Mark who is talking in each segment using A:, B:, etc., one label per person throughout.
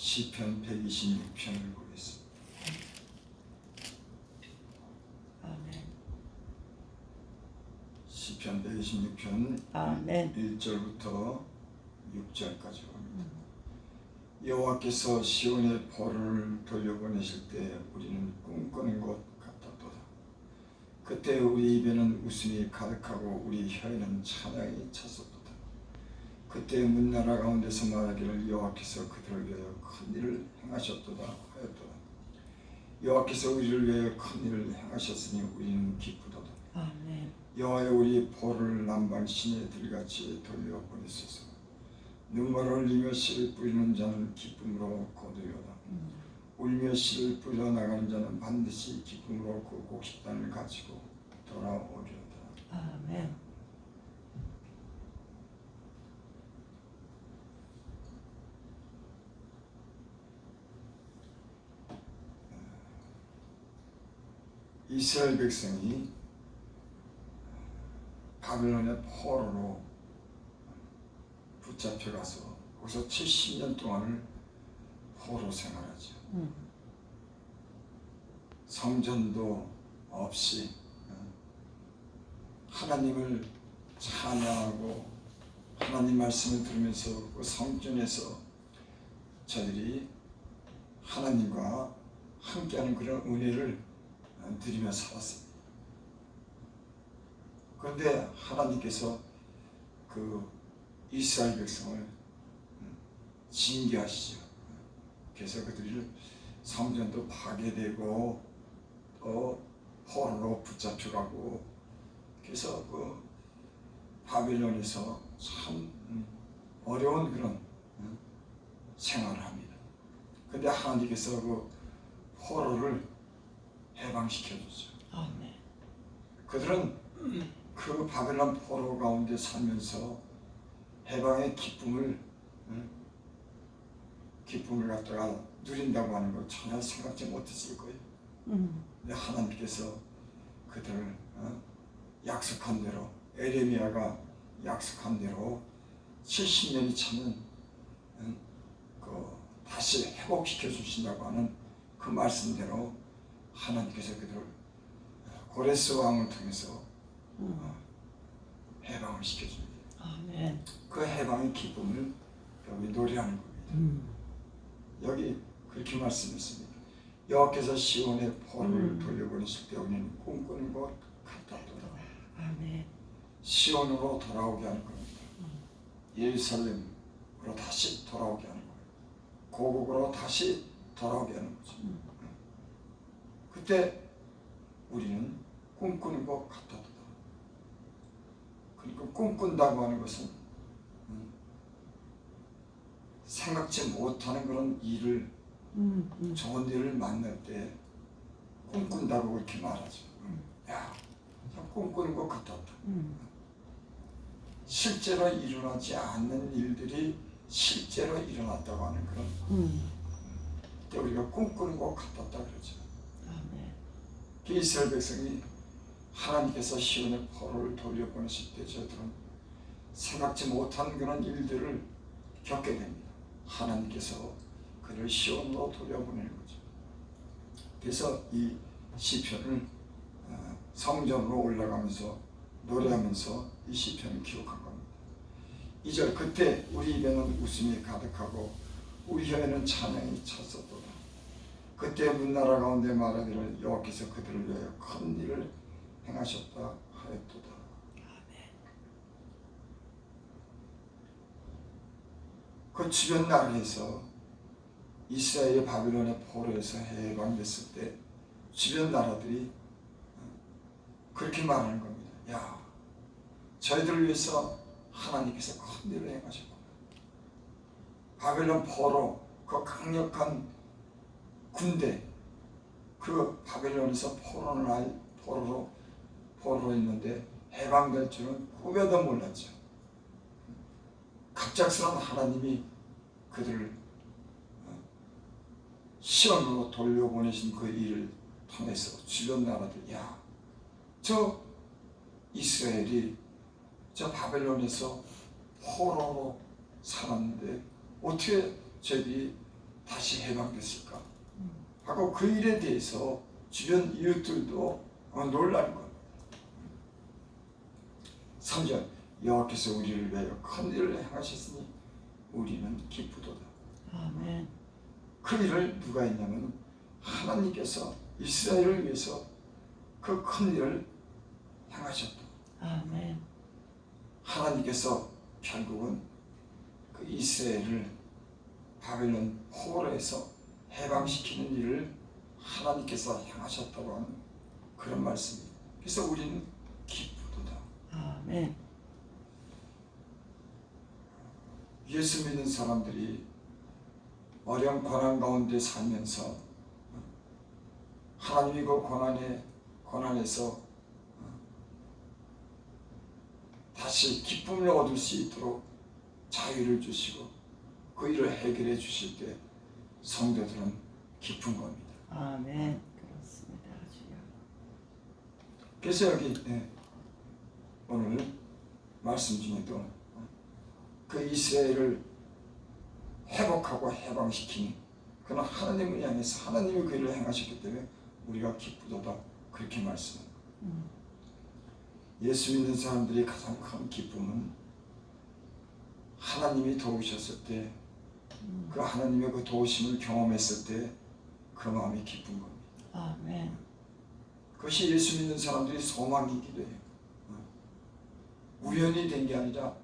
A: 시편 126편을 보겠습니다.
B: 아멘.
A: 시편 126편
B: 아멘.
A: 1절부터 6절까지 봅니다. 여호와께서 시온의 포로를 돌려보내실 때 우리는 꿈꾸는 것 같았도다. 그때 우리 입에는 웃음이 가득하고 우리 혀에는 찬양이 찼었도다. 그때 문나라 가운데서 말하기를 여호와께서 그들을 위하여 큰 일을 행하셨도다 하였도다. 여호와께서 우리를 위하여 큰 일을 행하셨으니 우리는 기쁘도다.
B: 아멘.
A: 여호와여 우리 포로를 남방 시내 들같이 돌려보내소서. 눈물을 흘리며 씨를 뿌리는 자는 기쁨으로 거두리로다. 울며 씨를 뿌려 나가는 자는 반드시 기쁨으로 그 곡식단을 가지고 돌아오리로다.
B: 아멘.
A: 이스라엘 백성이 바벨론의 포로로 붙잡혀가서 거기서 70년 동안을 포로 생활하죠. 성전도 없이 하나님을 찬양하고 하나님 말씀을 들으면서 그 성전에서 저들이 하나님과 함께하는 그런 은혜를 누리며 살았습니다. 그런데 하나님께서 그 이스라엘 백성을 징계하시죠. 그래서 그들이 성전도 파괴되고 또 포로로 붙잡혀가고 그래서 그 바벨론에서 참 어려운 그런 생활을 합니다. 그런데 하나님께서 그 포로를 해방시켜줬죠.
B: 아멘.
A: 그들은 그 바벨론 포로 가운데 살면서 해방의 기쁨을 갖다가 누린다고 하는 걸 전혀 생각지 못했을 거예요. 근데 하나님께서 그들을 약속한 대로 에레미야가 약속한 대로 70년이 차면 다시 회복시켜 주신다고 하는 그 말씀대로 하나님께서 그들을 고레스 왕을 통해서 해방을 시켜줍니다.
B: 아멘.
A: 그 해방의 기쁨을 여기 노래하는 겁니다. 여기 그렇게 말씀했습니다. 여호와께서 시온의 포로를 돌려보내실 때 우리는 꿈꾸는 것 같았도다.
B: 아멘.
A: 시온으로 돌아오게 하는 겁니다. 예루살렘으로 다시 돌아오게 하는 거예요. 고국으로 다시 돌아오게 하는 거죠. 그때 우리는 꿈꾸는 것 같았도다. 그러니까 꿈꾼다고 하는 것은 생각지 못하는 그런 일을 좋은 일을 만날 때 꿈꾼다고 그렇게 말하죠. 야, 참 꿈꾸는 것 같았다. 실제로 일어나지 않는 일들이 실제로 일어났다고 하는 그런 때 우리가 꿈꾸는 것 같았다 그러죠.
B: 아멘.
A: 이스라엘 백성이 하나님께서 시온의 포로를 돌려보내실 때 저들은 생각지 못한 그런 일들을 겪게 됩니다. 하나님께서 그를 시온으로 돌려보내는 거죠. 그래서 이 시편을 성전으로 올라가면서 노래하면서 이 시편을 기록한 겁니다. 2절 그때 우리 입에는 웃음이 가득하고 우리 혀에는 찬양이 찼었도다. 그때 문나라 가운데 말하기를 여호와께서 그들을 위하여 큰 일을 행하셨다 하였도다. 그 주변 나라에서 이스라엘이 바벨론의 포로에서 해방됐을 때 주변 나라들이 그렇게 말하는 겁니다. 야, 저희들을 위해서 하나님께서 큰 일을 행하셨구나. 바벨론 포로, 그 강력한 군대, 그 바벨론에서 포로로 있는데 해방될 줄은 꿈에도 몰랐죠. 갑작스런 하나님이 그들을 시온으로 돌려보내신 그 일을 통해서 주변 나라들, 야, 저 이스라엘이 저 바벨론에서 포로로 살았는데 어떻게 저기 다시 해방됐을까 하고 그 일에 대해서 주변 이웃들도 놀라는 겁니다. 3절 여호와께서 우리를 위하여 큰 일을 행하셨으니 우리는 기쁘도다.
B: 아멘.
A: 그 일을 누가 했냐면 하나님께서 이스라엘을 위해서 그 큰 일을 행하셨다.
B: 아멘.
A: 하나님께서 결국은 그 이스라엘을 바벨론 포로에서 해방시키는 일을 하나님께서 행하셨다고 하는 그런 말씀입니다. 그래서 우리는 기쁘도다.
B: 아멘.
A: 예수 믿는 사람들이 어려운 고난 가운데 살면서 하나님이 그 고난에서 다시 기쁨을 얻을 수 있도록 자유를 주시고 그 일을 해결해 주실 때 성도들은 기쁜 겁니다.
B: 아멘. 그렇습니다. 주여.
A: 그래서 여기 오늘 말씀 중에도 그 이스라엘을 회복하고 해방시키는 그는 하나님을 향해서 하나님이 그 일을 행하셨기 때문에 우리가 기쁘도다 그렇게 말씀합니다. 예수 믿는 사람들이 가장 큰 기쁨은 하나님이 도우셨을 때 그 하나님의 그 도우심을 경험했을 때 그 마음이 기쁜 겁니다.
B: 아멘.
A: 그것이 예수 믿는 사람들이 소망이기도 해요. 우연히 된 게 아니라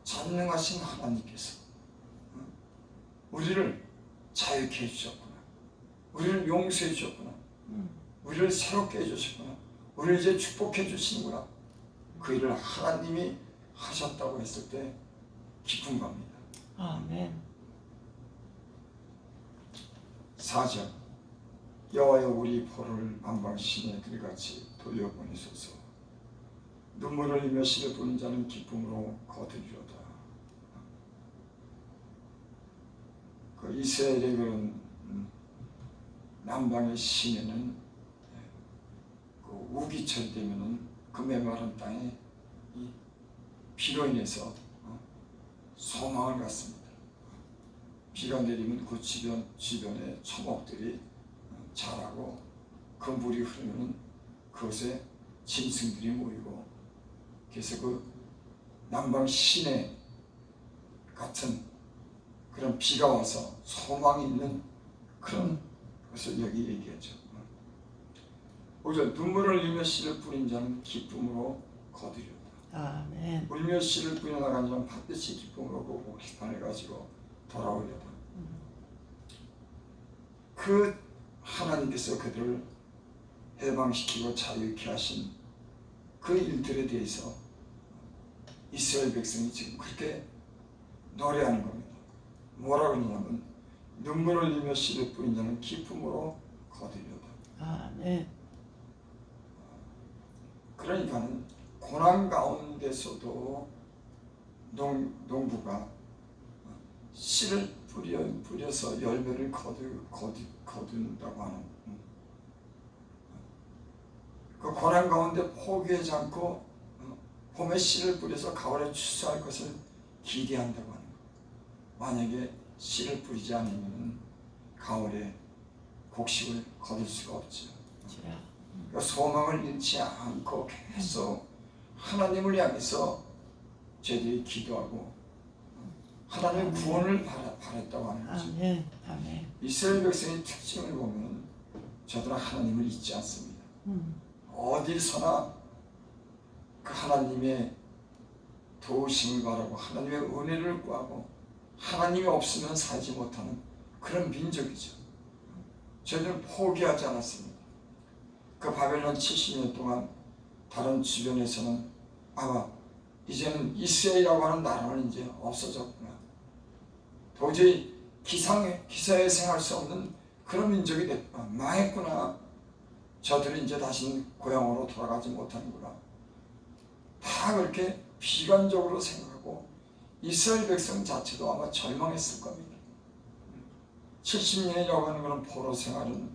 A: 전능하신 하나님께서 우리를 자유케 해주셨구나. 우리를 용서해 주셨구나. 우리를 새롭게 해주셨구나. 우리를 이제 축복해 주시는구나. 그 일을 하나님이 하셨다고 했을 때 기쁜 겁니다.
B: 아멘.
A: 4절 여호와여 우리 포로를 만방 시내 들같이 돌려보내소서. 눈물을 흘리며 씨를 뿌린 자는 기쁨으로 거두리로다. 그 이스라엘의 그런 남방의 시내는 그 우기철 되면은 그 메마른 땅에 이 비로 인해서 소망을 갖습니다. 비가 내리면 그 주변에 초목들이 자라고 그 물이 흐르면 그곳에 짐승들이 모이고 그래서 그 남방 시내 같은 그런 비가 와서 소망이 있는 그런 것을 여기 얘기하죠. 오히려 눈물을 흘리며 씨를 뿌린 자는 기쁨으로 거두리로다.
B: 아멘.
A: 울며 씨를 뿌려 나간 자는 반드시 기쁨으로 그 복식판을 가지고 돌아오려다. 그 하나님께서 그들을 해방시키고 자유케 하신 그 일들에 대해서 이스라엘 백성이 지금 그렇게 노래하는 겁니다. 뭐라고 하냐면 눈물을 흘리며 씨를 뿌린 자는 기쁨으로 거두리로다.
B: 아멘.
A: 그러니까는 고난 가운데서도 농부가 씨를 뿌려서 열매를 거둔다고 하는 그 고난 가운데 포기하지 않고 봄에 씨를 뿌려서 가을에 추수할 것을 기대한다고 하는 것. 만약에 씨를 뿌리지 않으면 가을에 곡식을 거둘 수가 없죠. 그러니까 소망을 잃지 않고 계속 하나님을 향해서 저희들이 기도하고 하나님의 구원을 바랬다고 하는 거죠.
B: 아멘. 아멘.
A: 이스라엘 백성의 특징을 보면 저들은 하나님을 잊지 않습니다. 어디서나 그 하나님의 도우심을 바라고 하나님의 은혜를 구하고 하나님이 없으면 살지 못하는 그런 민족이죠. 저희들은 포기하지 않았습니다. 그 바벨론 70년 동안 다른 주변에서는 아마 이제는 이스라엘이라고 하는 나라는 이제 없어졌구나. 도저히 기사에 생할 수 없는 그런 민족이 됐구나. 망했구나. 저들은 이제 다시는 고향으로 돌아가지 못하는구나. 다 그렇게 비관적으로 생각하고 이스라엘 백성 자체도 아마 절망했을 겁니다. 70년이라고 하는 그런 포로 생활은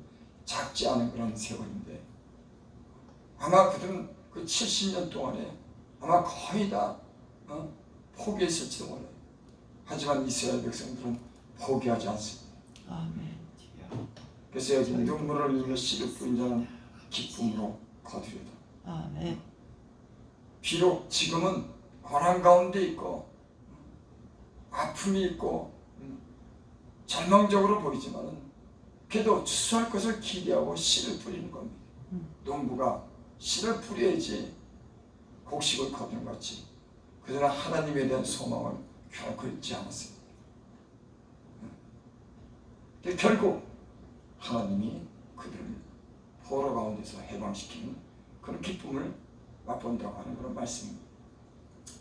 A: 작지 않은 그런 세월인데 아마 그들은 그 70년 동안에 아마 거의 다 포기했을지도 몰라요. 하지만 이스라엘 백성들은 포기하지 않습니다.
B: 아멘. 주여.
A: 그래서 여기 눈물을 흘리며 씨를 뿌린 자는 기쁨으로 거두리다.
B: 아멘.
A: 비록 지금은 고난 가운데 있고 아픔이 있고 절망적으로 보이지만은 그래도 추수할 것을 기대하고 씨를 뿌리는 겁니다. 농부가 씨를 뿌려야지 곡식을 거두는 것 같이 그들은 하나님에 대한 소망을 결코 잊지 않았습니다. 결국 하나님이 그들을 포로 가운데서 해방시키는 그런 기쁨을 맛본다고 하는 그런 말씀입니다.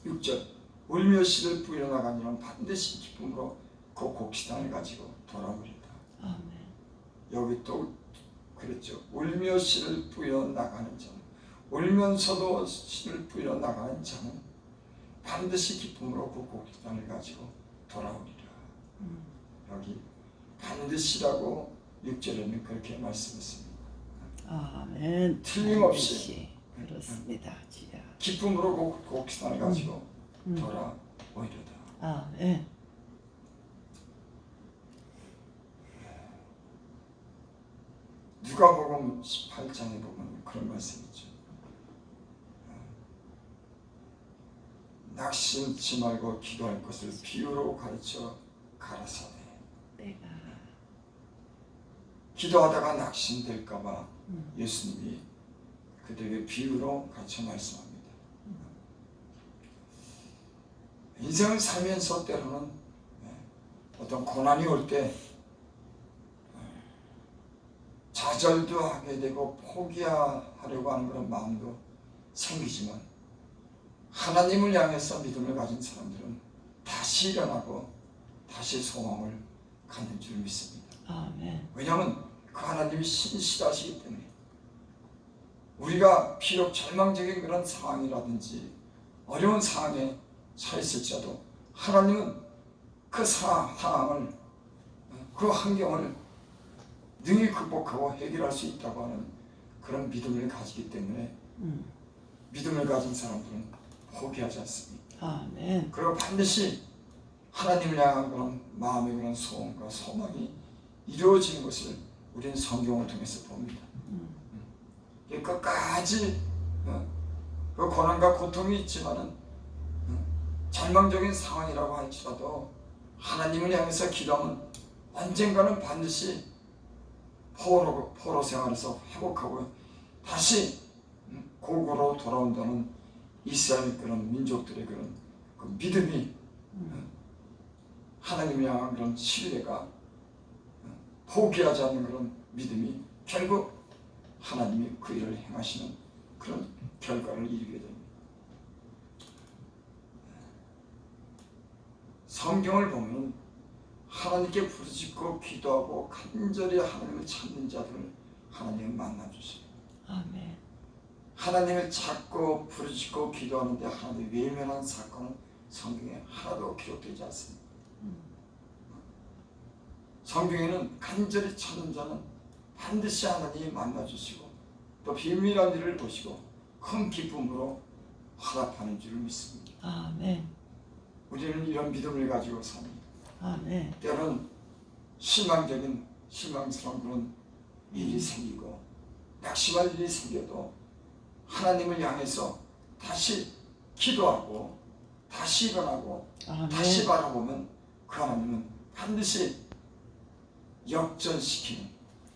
A: 6절 울며 씨를 뿌려 나가니는 반드시 기쁨으로 그 곡식단을 가지고 돌아오리다.
B: 아멘.
A: 여기 또 그랬죠. 울며 씨를 뿌려 나가는 자는, 울면서도 씨를 뿌려 나가는 자는 반드시 기쁨으로 그 곡식단을 가지고 돌아오리라. 여기 반드시라고 6절에는 그렇게 말씀했습니다.
B: 아멘.
A: 틀림없이
B: 그렇습니다. 주여.
A: 기쁨으로 그 곡식단을 가지고 돌아오리라.
B: 아멘.
A: 누가복음 18장에 보면 그런 말씀이 있죠. 낙심치 말고 기도할 것을 비유로 가르쳐 가라사대.
B: 내가
A: 기도하다가 낙심될까봐 예수님이 그들에게 비유로 가르쳐 말씀합니다. 인생을 살면서 때로는 어떤 고난이 올 때 좌절도 하게 되고 포기하려고 하는 그런 마음도 생기지만 하나님을 향해서 믿음을 가진 사람들은 다시 일어나고 다시 소망을 갖는 줄 믿습니다.
B: 아멘.
A: 왜냐하면 그 하나님이 신실하시기 때문에 우리가 비록 절망적인 그런 상황이라든지 어려운 상황에 처했을지라도 하나님은 그 상황을 그 환경을 능히 극복하고 해결할 수 있다고 하는 그런 믿음을 가지기 때문에 믿음을 가진 사람들은 포기하지 않습니다.
B: 아멘.
A: 그리고 반드시 하나님을 향한 그런 마음의 그런 소원과 소망이 이루어지는 것을 우리는 성경을 통해서 봅니다. 끝까지 그 고난과 고통이 있지만은 절망적인 상황이라고 할지라도 하나님을 향해서 기도하면 언젠가는 반드시 포로 생활에서 회복하고 다시 고국으로 돌아온다는 이스라엘 그런 민족들의 그런 그 믿음이 하나님을 향한 그런 신뢰가 포기하지 않는 그런 믿음이 결국 하나님이 그 일을 행하시는 그런 결과를 이루게 됩니다. 성경을 보면 하나님께 부르짖고 기도하고 간절히 하나님을 찾는 자들을 하나님은 만나주세요.
B: 아멘.
A: 하나님을 찾고 부르짖고 기도하는데 하나님 외면한 사건은 성경에 하나도 기록되지 않습니다. 성경에는 간절히 찾는 자는 반드시 하나님이 만나주시고 또 비밀한 일을 보시고 큰 기쁨으로 화답하는 줄 믿습니다.
B: 아멘.
A: 우리는 이런 믿음을 가지고 삽니다.
B: 아멘.
A: 때로는 실망스러운 그런 일이 생기고 낙심할 일이 생겨도 하나님을 향해서 다시 기도하고 다시 일어나고
B: 아멘.
A: 다시 바라보면 그 하나님은 반드시 역전시키는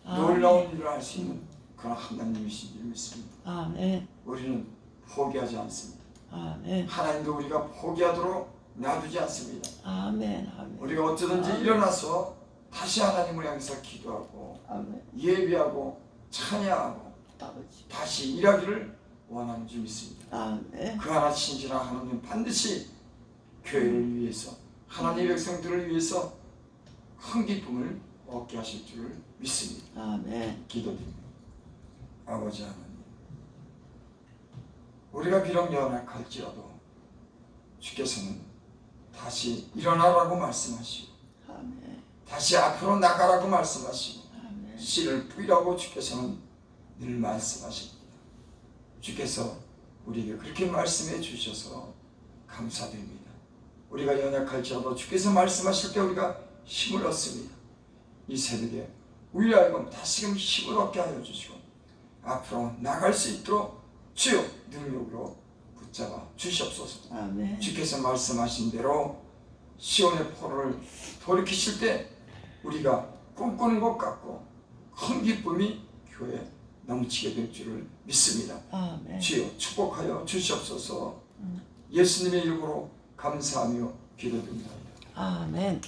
A: 놀라운 일을 할 수 있는 그런 하나님이신 줄 믿습니다.
B: 아멘.
A: 우리는 포기하지 않습니다.
B: 아멘.
A: 하나님도 우리가 포기하도록 놔두지 않습니다.
B: 아멘. 아멘.
A: 우리가 어쩌든지
B: 아멘.
A: 일어나서 다시 하나님을 향해서 기도하고
B: 아멘.
A: 예배하고 찬양하고
B: 아버지.
A: 다시 일하기를 원하는 줄 믿습니다.
B: 아멘.
A: 그 하나 신실한 하나님 반드시 교회를 위해서 하나님의 백성들을 위해서 큰 기쁨을 얻게 하실 줄 믿습니다.
B: 아멘.
A: 기도드립니다. 아버지 하나님, 우리가 비록 연약할지라도 주께서는 다시 일어나라고 말씀하시고
B: 아멘.
A: 다시 앞으로 나가라고 말씀하시고
B: 아멘.
A: 씨를 뿌리라고 주께서는 늘 말씀하십니다. 주께서 우리에게 그렇게 말씀해 주셔서 감사드립니다. 우리가 연약할지라도 주께서 말씀하실 때 우리가 힘을 얻습니다. 이 새벽에 우리 하여금 다시금 힘을 얻게 하여 주시고 앞으로 나갈 수 있도록 주여 능력으로 붙잡아 주시옵소서.
B: 아멘.
A: 주께서 말씀하신 대로 시온의 포로를 돌이키실 때 우리가 꿈꾸는 것 같고 큰 기쁨이 교회에 넘치게 될 줄을 믿습니다.
B: 아멘.
A: 주여 축복하여 주시옵소서. 예수님의 이름으로 감사하며 기도드립니다.
B: 아멘.